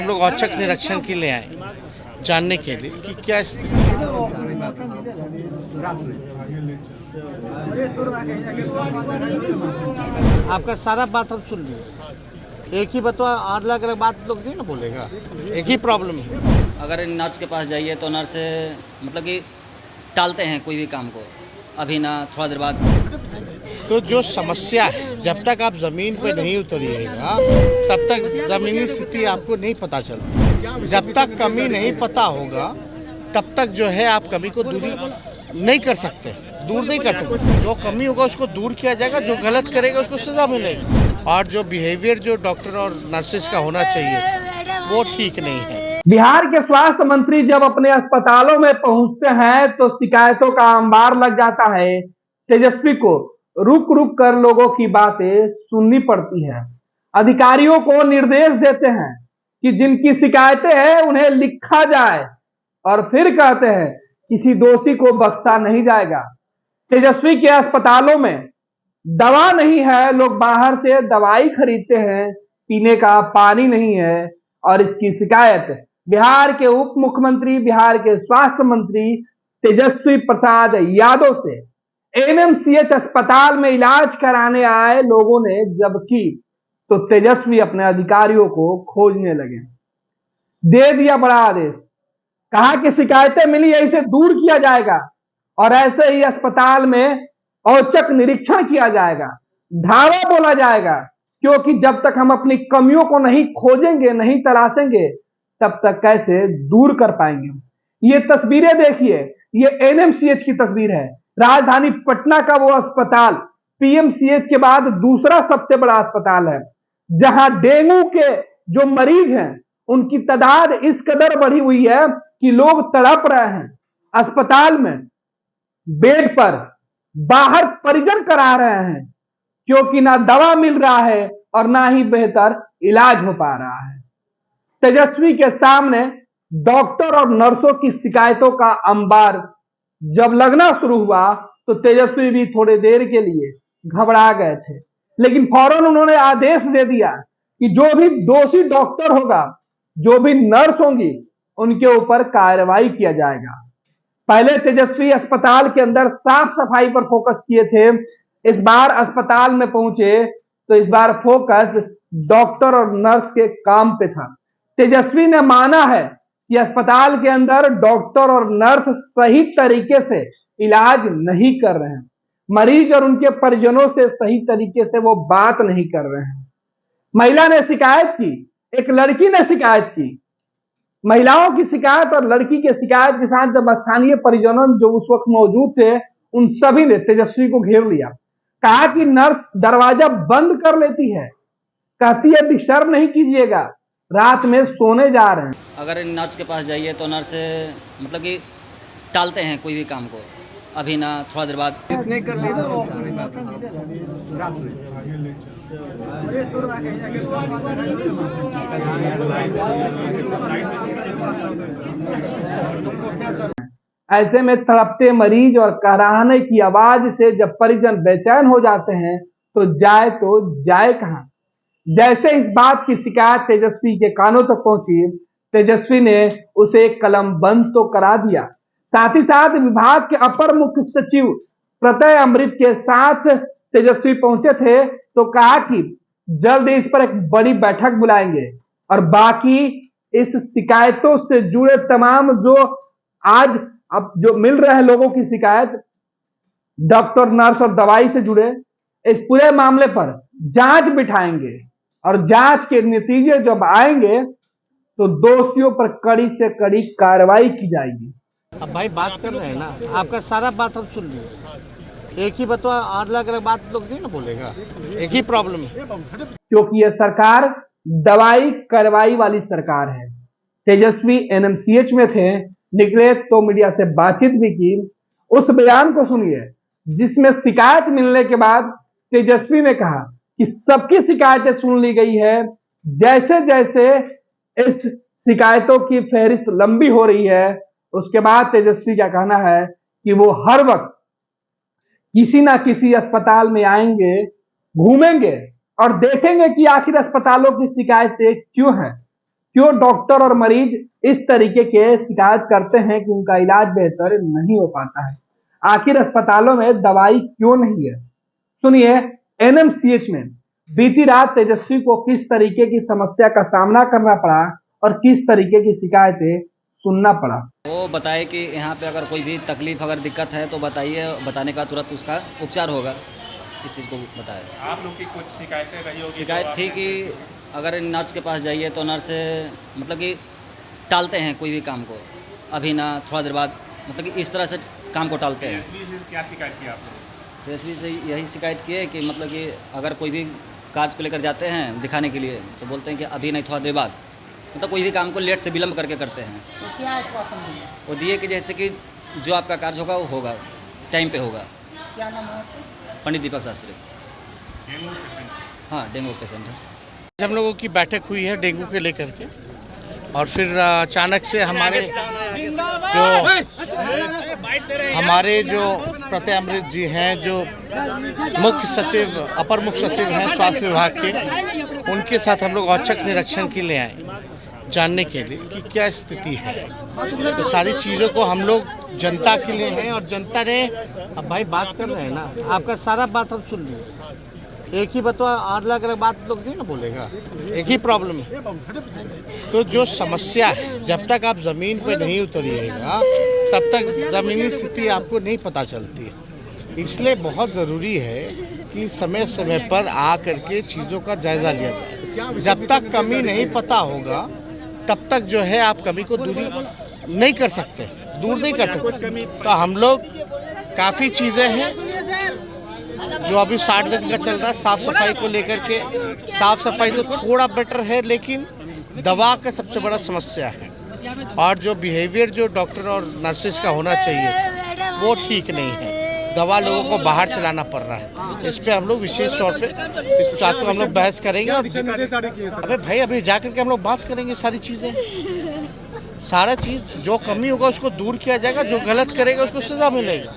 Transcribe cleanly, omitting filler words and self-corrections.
हम लोग औचक निरीक्षण के लिए आए जानने के लिए कि क्या स्थिति। आपका सारा बात हम सुन लिए, एक ही बतवा अलग अलग बात लोग नहीं ना बोलेगा, एक ही प्रॉब्लम है। अगर नर्स के पास जाइए तो नर्स मतलब कि टालते हैं कोई भी काम को, अभी ना थोड़ा देर बाद। तो जो समस्या है, जब तक आप जमीन पे नहीं उतरिएगा तब तक जमीनी स्थिति आपको नहीं पता चलती। जब तक कमी नहीं पता होगा तब तक जो है आप कमी को दूर नहीं कर सकते। जो कमी होगा उसको दूर किया जाएगा, जो गलत करेगा उसको सजा मिलेगी। और जो बिहेवियर जो डॉक्टर और नर्सेज का होना चाहिए वो ठीक नहीं है। बिहार के स्वास्थ्य मंत्री जब अपने अस्पतालों में पहुंचते हैं तो शिकायतों का अंबार लग जाता है। तेजस्वी को रुक रुक कर लोगों की बातें सुननी पड़ती है। अधिकारियों को निर्देश देते हैं कि जिनकी शिकायतें हैं उन्हें लिखा जाए और फिर कहते हैं किसी दोषी को बख्शा नहीं जाएगा। तेजस्वी के अस्पतालों में दवा नहीं है, लोग बाहर से दवाई खरीदते हैं, पीने का पानी नहीं है। और इसकी शिकायत बिहार के उप मुख्यमंत्री, बिहार के स्वास्थ्य मंत्री तेजस्वी प्रसाद यादव से एनएमसीएच अस्पताल में इलाज कराने आए लोगों ने जब की तो तेजस्वी अपने अधिकारियों को खोजने लगे। दे दिया बड़ा आदेश, कहा कि शिकायतें मिली है इसे दूर किया जाएगा और ऐसे ही अस्पताल में औचक निरीक्षण किया जाएगा, धावा बोला जाएगा, क्योंकि जब तक हम अपनी कमियों को नहीं खोजेंगे, नहीं तलाशेंगे, तब तक कैसे दूर कर पाएंगे। ये तस्वीरें देखिए, ये एनएमसीएच की तस्वीर है। राजधानी पटना का वो अस्पताल पीएमसीएच के बाद दूसरा सबसे बड़ा अस्पताल है, जहां डेंगू के जो मरीज हैं उनकी तादाद इस कदर बढ़ी हुई है कि लोग तड़प रहे हैं। अस्पताल में बेड पर बाहर परिजन करा रहे हैं, क्योंकि ना दवा मिल रहा है और ना ही बेहतर इलाज हो पा रहा है। तेजस्वी के सामने डॉक्टर और नर्सों की शिकायतों का अंबार जब लगना शुरू हुआ तो तेजस्वी भी थोड़ी देर के लिए घबरा गए थे, लेकिन फौरन उन्होंने आदेश दे दिया कि जो भी दोषी डॉक्टर होगा, जो भी नर्स होंगी, उनके ऊपर कार्रवाई किया जाएगा। पहले तेजस्वी अस्पताल के अंदर साफ सफाई पर फोकस किए थे, इस बार अस्पताल में पहुंचे तो इस बार फोकस डॉक्टर और नर्स के काम पे था। तेजस्वी ने माना है कि अस्पताल के अंदर डॉक्टर और नर्स सही तरीके से इलाज नहीं कर रहे हैं, मरीज और उनके परिजनों से सही तरीके से वो बात नहीं कर रहे हैं। महिला ने शिकायत की, एक लड़की ने शिकायत की। महिलाओं की शिकायत और लड़की के शिकायत के साथ जब स्थानीय परिजनों जो उस वक्त मौजूद थे, उन सभी ने तेजस्वी को घेर लिया। कहा कि नर्स दरवाजा बंद कर लेती है, कहती है डिस्टर्ब नहीं कीजिएगा, रात में सोने जा रहे हैं। अगर नर्स के पास जाइए तो नर्स मतलब कि टालते हैं कोई भी काम को, अभी ना थोड़ा देर बाद। इतने कर लिए ऐसे में तड़पते मरीज और कराहने की आवाज से जब परिजन बेचैन हो जाते हैं तो जाए कहां। जैसे इस बात की शिकायत तेजस्वी के कानों तक पहुंची, तेजस्वी ने उसे कलम बंद तो करा दिया। साथ ही साथ विभाग के अपर मुख्य सचिव प्रत्यय अमृत के साथ तेजस्वी पहुंचे थे तो कहा कि जल्द इस पर एक बड़ी बैठक बुलाएंगे और बाकी इस शिकायतों से जुड़े तमाम जो आज अब जो मिल रहे हैं लोगों की शिकायत, डॉक्टर नर्स और दवाई से जुड़े, इस पूरे मामले पर जांच बिठाएंगे और जांच के नतीजे जब आएंगे तो दोषियों पर कड़ी से कड़ी कार्रवाई की जाएगी। अब भाई बात कर रहे हैं ना, आपका सारा बात हम सुन लिए, एक ही बतवा अलग अलग बात लोग नहीं ना बोलेगा, एक ही प्रॉब्लम है। क्योंकि यह सरकार दवाई कार्रवाई वाली सरकार है। तेजस्वी एनएमसीएच में थे, निकले तो मीडिया से बातचीत भी की। उस बयान को सुनिए जिसमें शिकायत मिलने के बाद तेजस्वी ने कहा कि सबकी शिकायतें सुन ली गई है। जैसे जैसे इस शिकायतों की फहरिस्त लंबी हो रही है, उसके बाद तेजस्वी का कहना है कि वो हर वक्त किसी ना किसी अस्पताल में आएंगे, घूमेंगे और देखेंगे कि आखिर अस्पतालों की शिकायतें क्यों हैं। क्यों डॉक्टर और मरीज इस तरीके के शिकायत करते हैं कि उनका इलाज बेहतर नहीं हो पाता है? आखिर अस्पतालों में दवाई क्यों नहीं है? सुनिए, एनएमसीएच में बीती रात तेजस्वी को किस तरीके की समस्या का सामना करना पड़ा और किस तरीके की शिकायतें सुनना पड़ा। वो बताए कि यहाँ पे अगर कोई भी तकलीफ अगर दिक्कत है तो बताइए, बताने का तुरंत उसका उपचार होगा। इस चीज़ को बताया। आप लोग की कुछ शिकायतें रही होगी? शिकायत थी कि अगर नर्स के पास जाइए तो नर्स मतलब कि टालते हैं कोई भी काम को, अभी ना थोड़ा देर बाद, मतलब कि इस तरह से काम को टालते हैं। क्या शिकायत की आप लोग? तो इसलिए से यही शिकायत की है कि मतलब कि अगर कोई भी कार्य को लेकर जाते हैं दिखाने के लिए तो बोलते हैं कि अभी नहीं थोड़ा देर बाद, मतलब कोई भी काम को लेट से विलम्ब करके करते हैं। तो क्या आश्वासन दिया? वो दिए कि जैसे कि जो आपका कार्य होगा वो होगा, टाइम पे होगा। क्या नाम है आपका? पंडित दीपक शास्त्री। Dengue patient. हाँ, डेंगू पेशेंट है। आज हम लोगों की बैठक हुई है डेंगू के लेकर के, और फिर अचानक से हमारे जो प्रत्यय अमृत जी हैं, जो मुख्य सचिव, अपर मुख्य सचिव हैं स्वास्थ्य विभाग के, उनके साथ हम लोग औचक निरीक्षण के लिए आए जानने के लिए कि क्या स्थिति है। तो सारी चीज़ों को हम लोग जनता के लिए हैं, और जनता ने, अब भाई बात कर रहे हैं ना, आपका सारा बात हम सुन लिए, एक ही बतवा अलग अलग बात लोग नहीं ना बोलेगा, एक ही प्रॉब्लम है। तो जो समस्या है, जब तक आप ज़मीन पे नहीं उतरिएगा तब तक ज़मीनी स्थिति आपको नहीं पता चलती है। इसलिए बहुत ज़रूरी है कि समय समय पर आ करके चीज़ों का जायज़ा लिया जाए। जब तक कमी नहीं पता होगा तब तक जो है आप कमी को दूर नहीं कर सकते। तो हम लोग काफ़ी चीज़ें हैं जो अभी 60 दिन का चल रहा है साफ़ सफाई को लेकर के। साफ़ सफाई तो थोड़ा बेटर है, लेकिन दवा का सबसे बड़ा समस्या है, और जो बिहेवियर जो डॉक्टर और नर्सेज का होना चाहिए वो ठीक नहीं है। दवा लोगों को बाहर से लाना पड़ रहा है। इस पर हम लोग विशेष तौर पे इस बात को हम लोग बहस करेंगे। अबे भाई, अभी जा करके हम लोग बात करेंगे सारी चीज़ें, सारा चीज़ जो कमी होगा उसको दूर किया जाएगा, जो गलत करेगा उसको सज़ा मिलेगा।